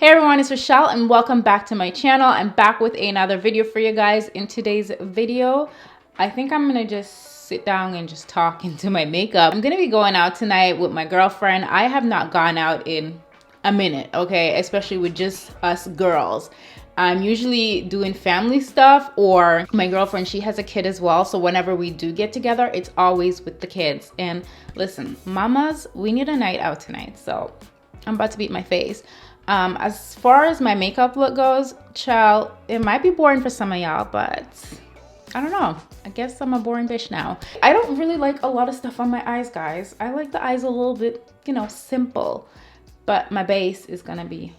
Hey everyone, it's Rochelle and welcome back to my channel. I'm back with another video for you guys. In today's video, I think I'm gonna just sit down and just talk into my makeup. I'm gonna be going out tonight with my girlfriend. I have not gone out in a minute, okay? Especially with just us girls. I'm usually doing family stuff, or my girlfriend, she has a kid as well. So whenever we do get together, it's always with the kids. And listen, mamas, we need a night out tonight. So I'm about to beat my face. As far as my makeup look goes, child, it might be boring for some of y'all, but I don't know. I guess I'm a boring bitch now. I don't really like a lot of stuff on my eyes, guys. I like the eyes a little bit, you know, simple, but my base is gonna be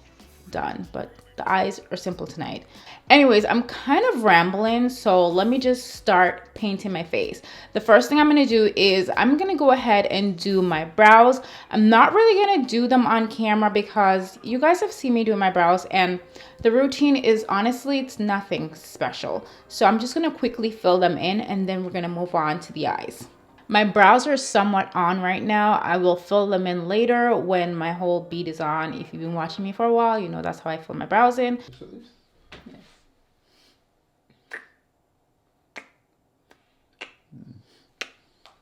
done, but the eyes are simple tonight. Anyways, I'm kind of rambling, so let me just start painting my face. The first thing I'm gonna do is I'm gonna go ahead and do my brows. I'm not really gonna do them on camera because you guys have seen me do my brows, and the routine is honestly, it's nothing special. So I'm just gonna quickly fill them in and then we're gonna move on to the eyes. My brows are somewhat on right now. I will fill them in later when my whole bead is on. If you've been watching me for a while, you know that's how I fill my brows in. Yes.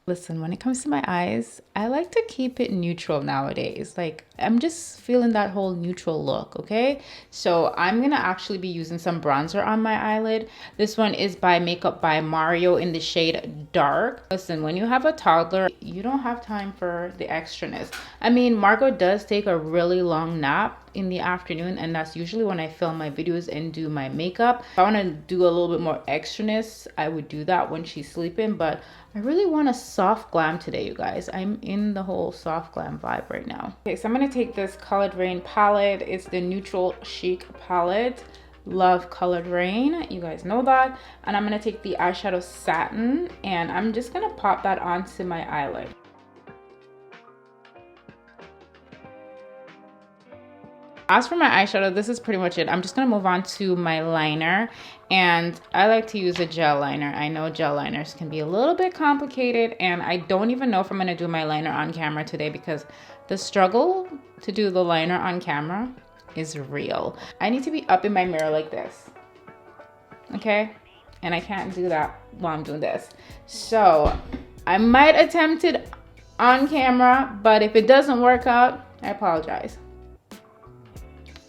Listen, when it comes to my eyes, I like to keep it neutral nowadays. Like, I'm just feeling that whole neutral look, okay? So I'm gonna actually be using some bronzer on my eyelid. This one is by Makeup by Mario in the shade Dark. Listen, when you have a toddler, you don't have time for the extraness. I mean, Margot does take a really long nap in the afternoon, and that's usually when I film my videos and do my makeup. If I want to do a little bit more extraness, I would do that when she's sleeping, but I really want a soft glam today, you guys. I'm in the whole soft glam vibe right now. Okay, so I'm gonna take this Colored Rain palette. It's the Neutral Chic palette. Love Colored Rain, you guys know that. And I'm gonna take the eyeshadow Satin, and I'm just gonna pop that onto my eyelid. As for my eyeshadow, this is pretty much it. I'm just gonna move on to my liner, and I like to use a gel liner. I know gel liners can be a little bit complicated, and I don't even know if I'm gonna do my liner on camera today because the struggle to do the liner on camera is real. I need to be up in my mirror like this, okay? And I can't do that while I'm doing this. So I might attempt it on camera, but if it doesn't work out, I apologize.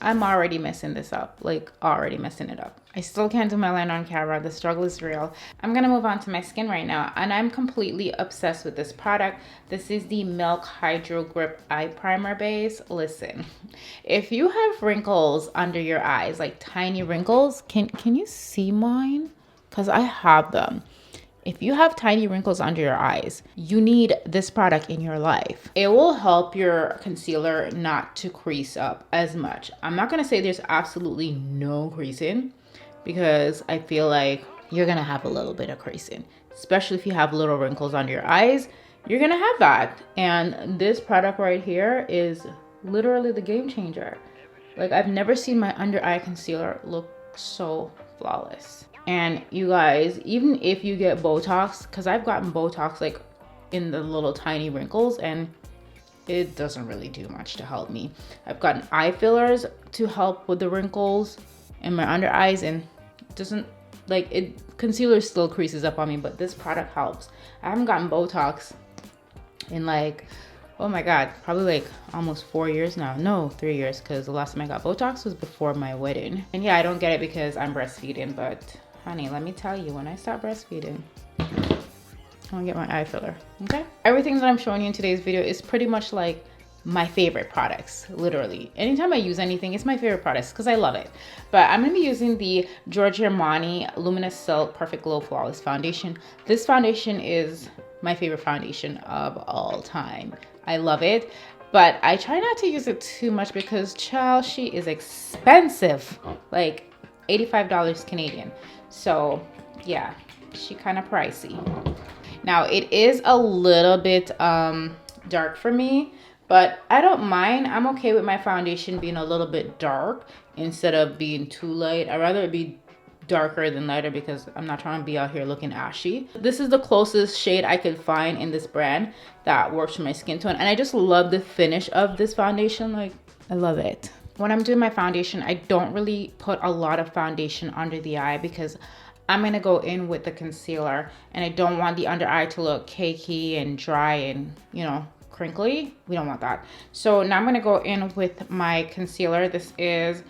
I'm already messing this up, like already messing it up. I still can't do my liner on camera. The struggle is real. I'm gonna move on to my skin right now, and I'm completely obsessed with this product. This is the Milk Hydro Grip Eye Primer Base. Listen, if you have wrinkles under your eyes, like tiny wrinkles, can you see mine? Because I have them. If you have tiny wrinkles under your eyes, you need this product in your life. It will help your concealer not to crease up as much. I'm not gonna say there's absolutely no creasing, because I feel like you're gonna have a little bit of creasing, especially if you have little wrinkles under your eyes. You're gonna have that. And this product right here is literally the game changer. Like, I've never seen my under eye concealer look so flawless. And you guys, even if you get Botox, because I've gotten Botox like in the little tiny wrinkles, and it doesn't really do much to help me. I've gotten eye fillers to help with the wrinkles in my under eyes, and it doesn't, like, it, concealer still creases up on me, but this product helps. I haven't gotten Botox in like, oh my God, probably like almost 4 years now. No, 3 years, because the last time I got Botox was before my wedding. And yeah, I don't get it because I'm breastfeeding, but honey, let me tell you, when I stop breastfeeding, I'm gonna get my eye filler, okay? Everything that I'm showing you in today's video is pretty much like my favorite products, literally. Anytime I use anything, it's my favorite products because I love it. But I'm gonna be using the Giorgio Armani Luminous Silk Perfect Glow Flawless Foundation. This foundation is my favorite foundation of all time. I love it, but I try not to use it too much because, child, she is expensive, like $85 Canadian. So yeah, she kind of pricey. Now it is a little bit dark for me, but I don't mind. I'm okay with my foundation being a little bit dark instead of being too light. I'd rather it be darker than lighter because I'm not trying to be out here looking ashy. This is the closest shade I could find in this brand that works for my skin tone, and I just love the finish of this foundation. Like, I love it. when I'm doing my foundation, I don't really put a lot of foundation under the eye because I'm gonna go in with the concealer and I don't want the under eye to look cakey and dry and, you know, crinkly. We don't want that. So now I'm gonna go in with my concealer. This is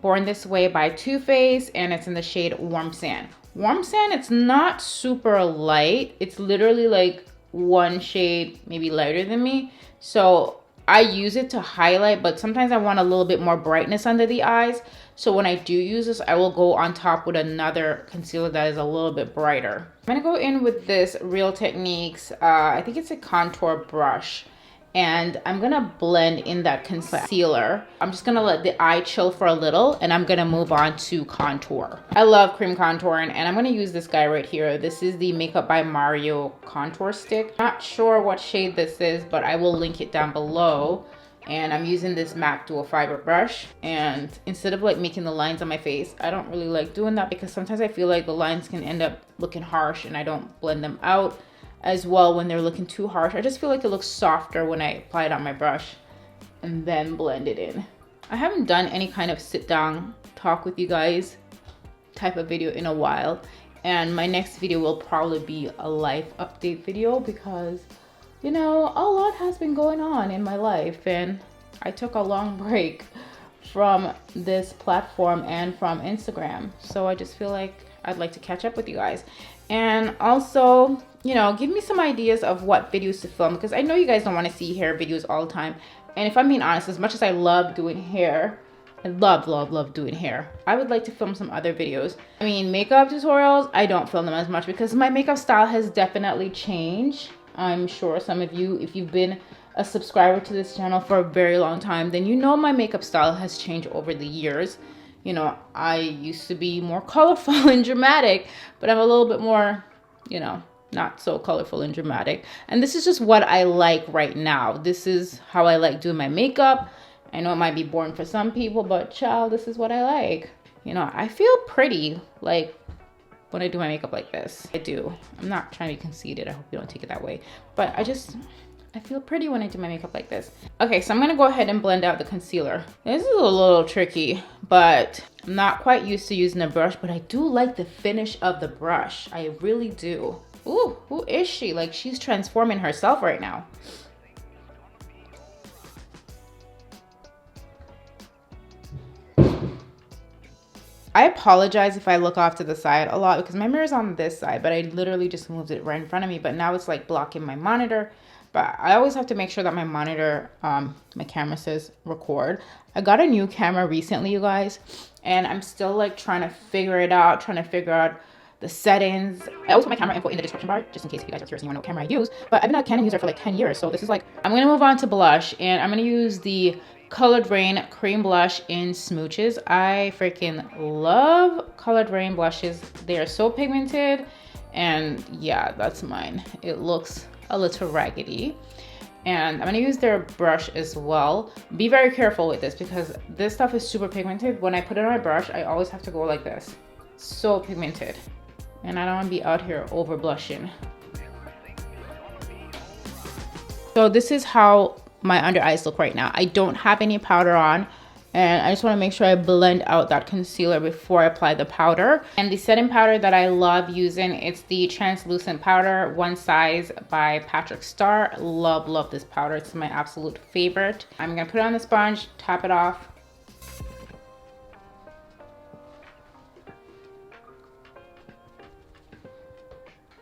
Born This Way by Too Faced and it's in the shade Warm Sand. Warm Sand, it's not super light. It's literally like one shade maybe lighter than me. So I use it to highlight, but sometimes I want a little bit more brightness under the eyes. So when I do use this, I will go on top with another concealer that is a little bit brighter. I'm gonna go in with this Real Techniques, I think it's a contour brush. And I'm gonna blend in that concealer. I'm just gonna let the eye chill for a little and I'm gonna move on to contour. I love cream contouring and I'm gonna use this guy right here. This is the Makeup by Mario contour stick. Not sure what shade this is, but I will link it down below. And I'm using this MAC dual fiber brush. And instead of like making the lines on my face, I don't really like doing that because sometimes I feel like the lines can end up looking harsh and I don't blend them out as well when they're looking too harsh. I just feel like it looks softer when I apply it on my brush and then blend it in. I haven't done any kind of sit down talk with you guys type of video in a while. And my next video will probably be a life update video because, you know, a lot has been going on in my life and I took a long break from this platform and from Instagram. So I just feel like I'd like to catch up with you guys. And also, you know, give me some ideas of what videos to film because I know you guys don't want to see hair videos all the time. And if I'm being honest, as much as I love doing hair, I love doing hair, I would like to film some other videos. I mean, makeup tutorials, I don't film them as much because my makeup style has definitely changed. I'm sure some of you, if you've been a subscriber to this channel for a very long time, then you know my makeup style has changed over the years. You know, I used to be more colorful and dramatic, but I'm a little bit more, you know, not so colorful and dramatic. And this is just what I like right now. This is how I like doing my makeup. I know it might be boring for some people, but child, this is what I like. You know, I feel pretty like when I do my makeup like this. I do. I'm not trying to be conceited. I hope you don't take it that way. But I feel pretty when I do my makeup like this. Okay, so I'm gonna go ahead and blend out the concealer. This is a little tricky, but I'm not quite used to using a brush, but I do like the finish of the brush. I really do. Ooh, who is she? Like she's transforming herself right now. I apologize if I look off to the side a lot because my mirror's on this side, but I literally just moved it right in front of me, but now it's like blocking my monitor. But I always have to make sure that my monitor, my camera says record. I got a new camera recently, you guys, and I'm still like trying to figure it out, trying to figure out the settings. I always put my camera info in the description bar, just in case if you guys are curious and you want to know what camera I use. But I've been a Canon user for like 10 years, so this is like, I'm going to move on to blush, and I'm going to use the Colored Rain Cream Blush in Smooches. I freaking love Colored Rain blushes. They are so pigmented, and yeah, that's mine. It looks a little raggedy. And I'm gonna use their brush as well. Be very careful with this because this stuff is super pigmented. When I put it on my brush, I always have to go like this. So pigmented. And I don't wanna be out here over blushing. So this is how my under eyes look right now. I don't have any powder on, and I just want to make sure I blend out that concealer before I apply the powder. And the setting powder that I love using, it's the translucent powder One Size by Patrick Starr. Love this powder. It's my absolute favorite. I'm gonna put it on the sponge, tap it off.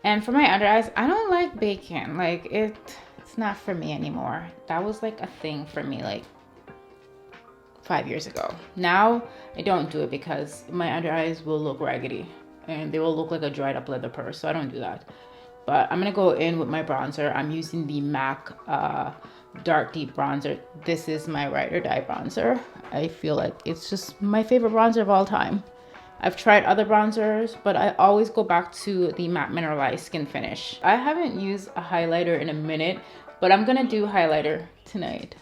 And for my under eyes, I don't like bacon. Like it's not for me anymore. That was like a thing for me like 5 years ago. Now I don't do it because my under eyes will look raggedy and they will look like a dried up leather purse, so I don't do that. But I'm gonna go in with my bronzer. I'm using the MAC Dark Deep Bronzer. This is my Ride or Die bronzer. I feel like it's just my favorite bronzer of all time. I've tried other bronzers, but I always go back to the Matte Mineralize Skin Finish. I haven't used a highlighter in a minute, but I'm gonna do highlighter tonight.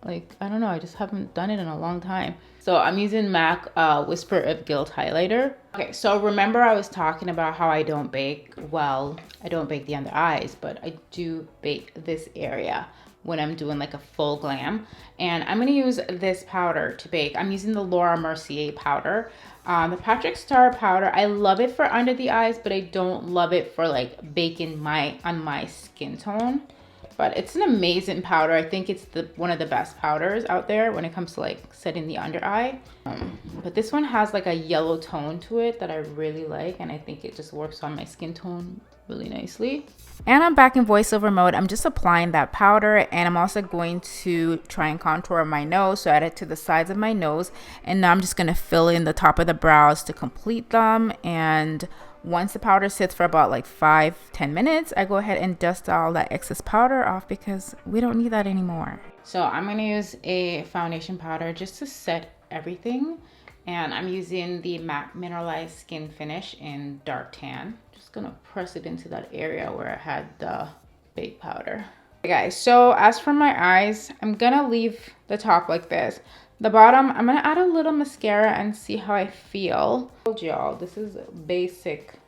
Like, I don't know, I just haven't done it in a long time. So I'm using MAC Whisper of Guilt highlighter. Okay, so remember I was talking about how I don't bake. Well, I don't bake the under eyes, but I do bake this area when I'm doing like a full glam. And I'm gonna use this powder to bake. I'm using the Laura Mercier powder. The Patrick Star powder, I love it for under the eyes, but I don't love it for like baking on my skin tone. But it's an amazing powder. I think it's one of the best powders out there when it comes to like setting the under eye. But this one has like a yellow tone to it that I really like, and I think it just works on my skin tone really nicely. And I'm back in voiceover mode. I'm just applying that powder, and I'm also going to try and contour my nose. So I add it to the sides of my nose, and now I'm just going to fill in the top of the brows to complete them. And once the powder sits for about like 5-10 minutes, I go ahead and dust all that excess powder off because we don't need that anymore. So I'm going to use a foundation powder just to set everything, and I'm using the MAC Mineralized Skin Finish in Dark Tan. Just gonna press it into that area where I had the bake powder. Okay guys, so as for my eyes, I'm gonna leave the top like this. The bottom, I'm gonna add a little mascara and see how I feel. I told y'all, this is basic.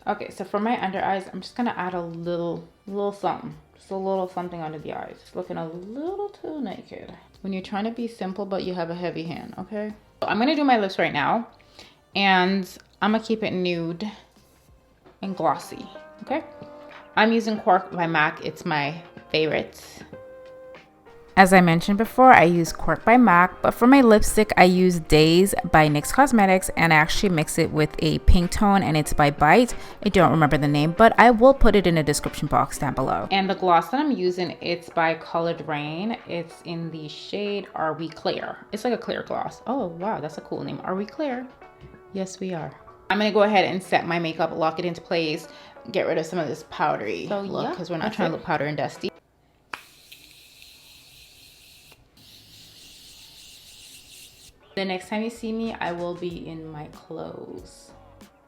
Okay, so for my under eyes, I'm just gonna add a little something. Just a little something under the eyes. It's looking a little too naked. When you're trying to be simple, but you have a heavy hand, okay? So I'm gonna do my lips right now, and I'm gonna keep it nude and glossy, okay? I'm using Cork by MAC. It's my favorite. As I mentioned before, I use Cork by MAC, but for my lipstick, I use Days by NYX Cosmetics, and I actually mix it with a pink tone, and it's by Bite. I don't remember the name, but I will put it in the description box down below. And the gloss that I'm using, it's by Colored Rain. It's in the shade Are We Clear? It's like a clear gloss. Oh, wow, that's a cool name. Are we clear? Yes, we are. I'm gonna go ahead and set my makeup, lock it into place, get rid of some of this powdery look, because we're not trying to look powder and dusty. The next time you see me, I will be in my clothes.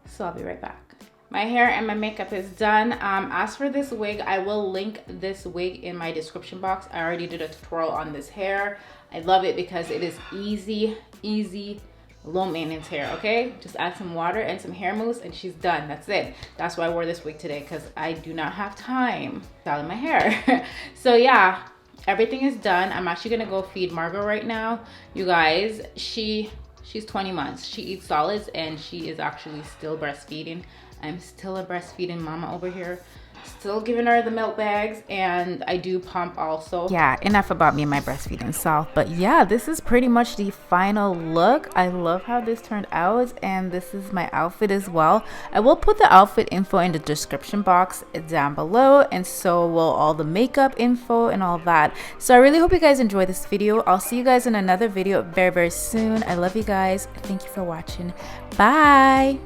So I'll be right back. My hair and my makeup is done. As for this wig, I will link this wig in my description box. I already did a tutorial on this hair. I love it because it is easy, low maintenance hair, okay? Just add some water and some hair mousse and she's done. That's it. That's why I wore this wig today, because I do not have time to style my hair. So yeah. Everything is done. I'm actually gonna go feed Margot right now. You guys, she's 20 months. She eats solids and she is actually still breastfeeding. I'm still a breastfeeding mama over here. Still giving her the milk bags, and I do pump also. Yeah, enough about me and my breastfeeding self. But yeah, this is pretty much the final look. I love how this turned out, and this is my outfit as well. I will put the outfit info in the description box down below, and so will all the makeup info and all that. So I really hope you guys enjoyed this video. I'll see you guys in another video very soon. I love you guys. Thank you for watching. Bye.